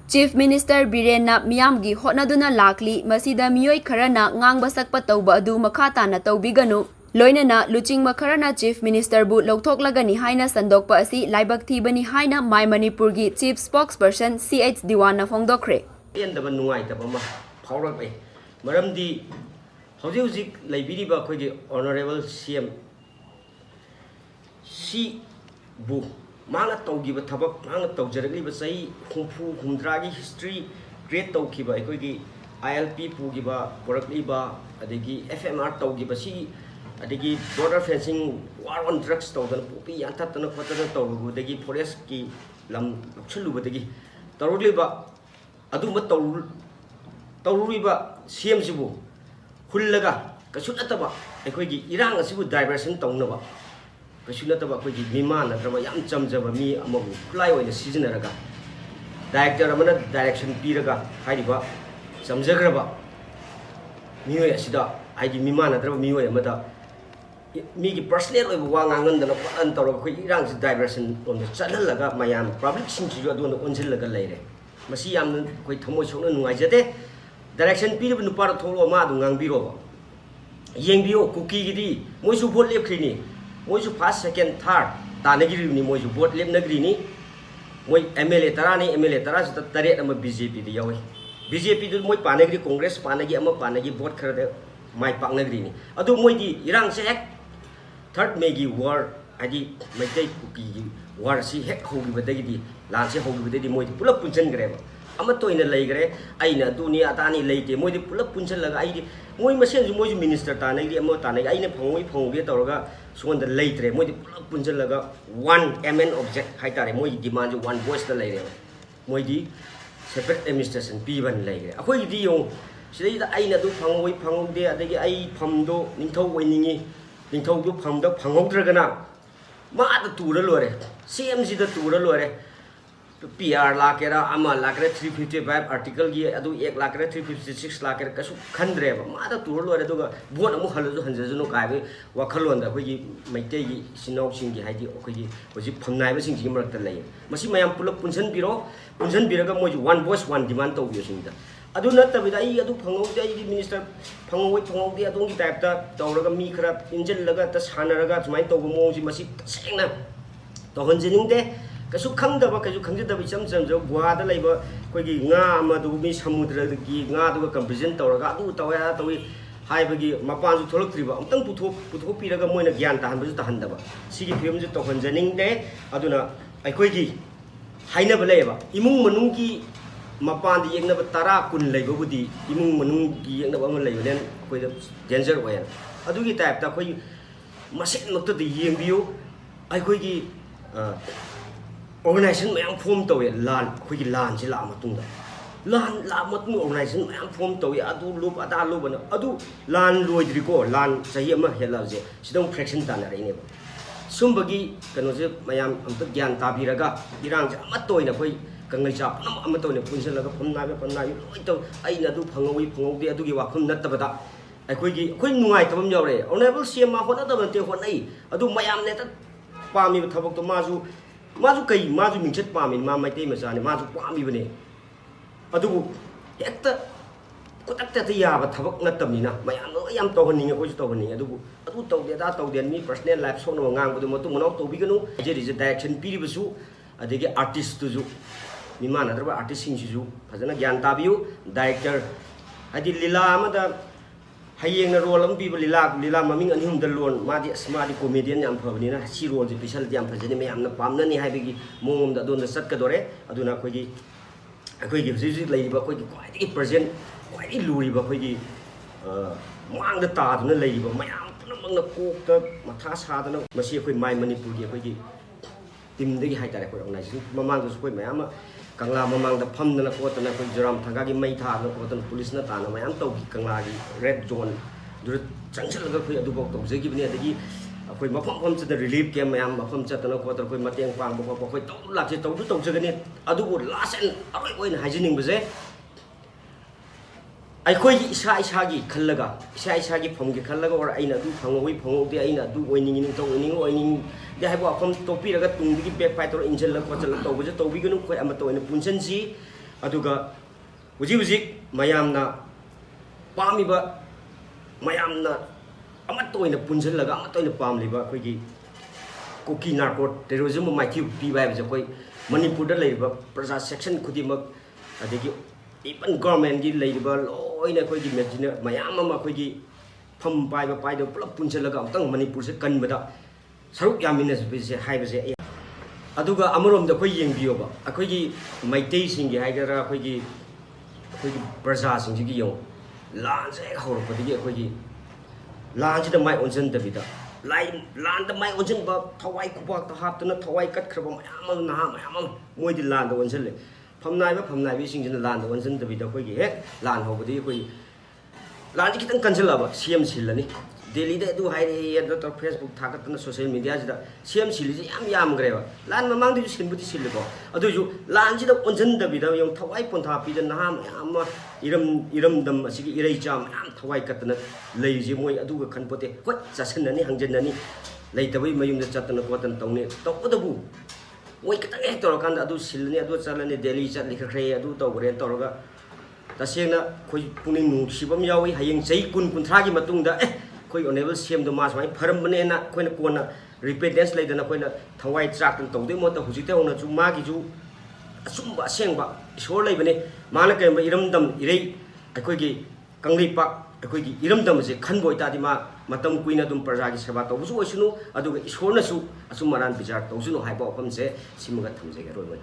Chief Minister Birena Miyamgi hotnaduna lakli masida miyoi kharana ngang sakpa tauba adu makha tana taubiganu loinana luchingma kharana Chief Minister bu logthoklagani haina sandokpa asi laibak thibani haina My Manipur gi Chief Spokesperson CH Diwana fongdokre endaba nuaitaba ma phaurak maramdi hojik laibiriba khogi honorable CM si bu mana taugiba thabak mana taujaragliba sai khumfu khumdragi history create taukiba aikogi ILP pugiba porakliba adegi FMR taugiba si adegi border fencing war on drugs tawdan pupi yantatana khotana tawgu degi forest ki lam chuluba degi tawruliba aduma tawruliba CM sibu hullaga kasutaba aikogi irang asibu diversion tawnaba Kasunataba akogi mimana drama yam chamjaba mi amabu fly oina seasonaraga director amana direction piraga haidiba chamjagraba mioi asida aidi mimana drama mioi amada mi gi personal oiba wangangan dana an tawra khoi irang si diversion on the channelaga mayam public sing ji adu on onsilaga leire masi yam khoi thamoi sokna nungai jate direction piriba nupara tholo ma du ngangbiro ba yengbiyo cookie gidi moisu vote lepkhrini Moju first, second, third, tanagiri ni moju vote lep nagri ni, moj MLA tara ni MLA tara sita tarik nama BJP di yawe. BJP tu moj panagri Congress panagi ama panagi vote kerja mai pak nagri ni. Adu moj di irang se hek third megi war adi mai kuki war si hek hogi badagi di lanse hogi badagi moj di pulak punchen greba. Ama to ina lay gre aina dunia tani lay te moj di pulak punchen laga ai di moj masih ju moj minister tanagri ama tanagi aina phangoi tawraga Suan the later, moi punjalaga one MN object haitare moi demand one voice the later. Moi di separate administration P1 later. Akoi di yung sila ay na do pangoi pangog de adagi ay pamdo ningthaw oiningi ningthaw do pamdo pangog dragana. Ma da tura lore. CMC da tura lore. PR lakera ama lakera 355 article gi adu 1 lakera 356 lakera kasu khandre ba ma da tur lore duga bot amu halu hanjaju no kai be wakhalon da khoi maitei gi sinau sing gi haidi khoi gi hoji phamnai ba sing gi marak ta lay masi mayam pulak punsan biraga moi one voice one demand to bi sing da adu na ta bida ai adu phangau de ai minister phangau de adu gi type ta tawraga mi khara injil laga ta sanaraga sumai to bo mo ji masi sengna to hanjining de kasu khangdaba kasu khangjadaba icham chamjo gwada laiba koigi nga ama du mi samudra gi nga du comparison tawraga adu tawya tawi haibagi mapan ju tholaktriba amtang puthok piraga moina gyan ta hanbaju ta handaba sigi film ju tohanjaning de aduna aikoigi haina balaiba imung manung gi mapan di yengna tara kun laiba budi imung manung gi yengna ba laiba len koi danger oya adu gi type ta koi masen nokta di yengbiu aikoigi organization mayam form to ye lan khoi lan ji la matungda lan la matung organization mayam form to ye adu loop ada loop na adu lan loidri ko lan sahi ama hela je sidong fraction ta na rene ba sumbagi kano je mayam amta gyan ta biraga irang ja ama toina khoi kangai cha ama toina punsen laga phumna loi to ai na du phangoi de adu gi wakhum natabada ai khoi nungai tabam yawre honorable CM ma hona da te honai adu mayam ne ta pami thabak to maju kai maju mingchet pamin ma mai te masane maju pami bane adu hekta kotakta ta ya ba thabak natamina mayam no yam to haninga ko to haninga adu to de da to de mi personal life so no ngang bu matu mono to biganu je is direction piri basu adegi artist tu ju mi mana darba artist sing ju phajana gyan tabiu director adi lila amada hayeng na role am bi lila maming anhum da lon madi asmadi comedian yam phabani na si role ji pisal yam phajani me amna pamna ni haibegi mongom da don da sat ka dore aduna khoi gi ji lai ba khoi gi kwai present kwai luri ba khoi gi mang da ta duna lai ba mayam punamang na kok ta matha sa da na masi khoi My Manipur gi khoi gi tim de gi hai ta khoi organization mamang da khoi mayam Kangla mamang da pham na ko tana ko joram thanga gi mai tha na ko tan police na ta na mayam to gi kangla gi red zone dur changchal ga khoi adu bok to je gi bne adagi khoi mafam cha da relief camp mayam mafam cha tana ko tar khoi mateng pang bo khoi to la che to je ga ni adu bo last and aroi oi na hygienic ba je ai khoi isa gi khallaga isa gi phom gi khallaga or aina du phangoi de aina du oining ning to oining de haibo akom topi raga tung gi back fight or injil la ko chal to bu je to bi gnu khoi ama to ina punchen si aduga huji mayamna pamiba mayamna amatoina punjalaga amatoina pamliba akoigi koki narco terrorism maiki piba habse koi manipur da leiba praja section khudimak adegi even government gi leiba loina akoigi medina mayam ama akoigi pham paiba paida pulap punjalaga amtang manipur se kanbada saruk yamina se haibase aduga amarom da koi yengbiyoba akoigi maitei singi haigara akoigi praja singi gi yong lan se hauropadi akoigi lan ji da mai onjan da bida lan da mai onjan ba thawai kubak ta hap tuna thawai kat khraba mayam na mayam moi di lan da onjan le phamnai bi sing jin lan da onjan da bida akoigi hek lan hobadi akoigi lan ji kitang kanjala ba cm silani Delhi da du hairi da to Facebook thakat na social media da cm sil ji yam greba lan mamang du sin buti sil ko adu ju lan ji da onjan da bida yong thawai pon tha pi da na mayam iram dam asigi irei cham mayam thawai kat na lei ji moi adu ga khan pote ko chasan nani hangjan nani lei tabai mayum da chatna ko tan tawne to odabu moi kitang ek to kan da adu silni adu chalani Delhi chat likhre adu to gre to ga tasena khoi puning nu sibam yawi hayeng sei kun thra gi matung da koi honorable CM do mas mai pharam bane na koi na kona repentance lai dana koi na thawai chak tan tawde mo ta hujite ona chu ma gi ju asumba asengba isor lai bane mana kai ba iram dam irei koi gi kangri pak koi gi iram dam je khan boi ta di ma matam kuina dum praja gi seba to bu su aduga isor na su asum maran bijar to su no hai ba pam se simaga thamje ga roi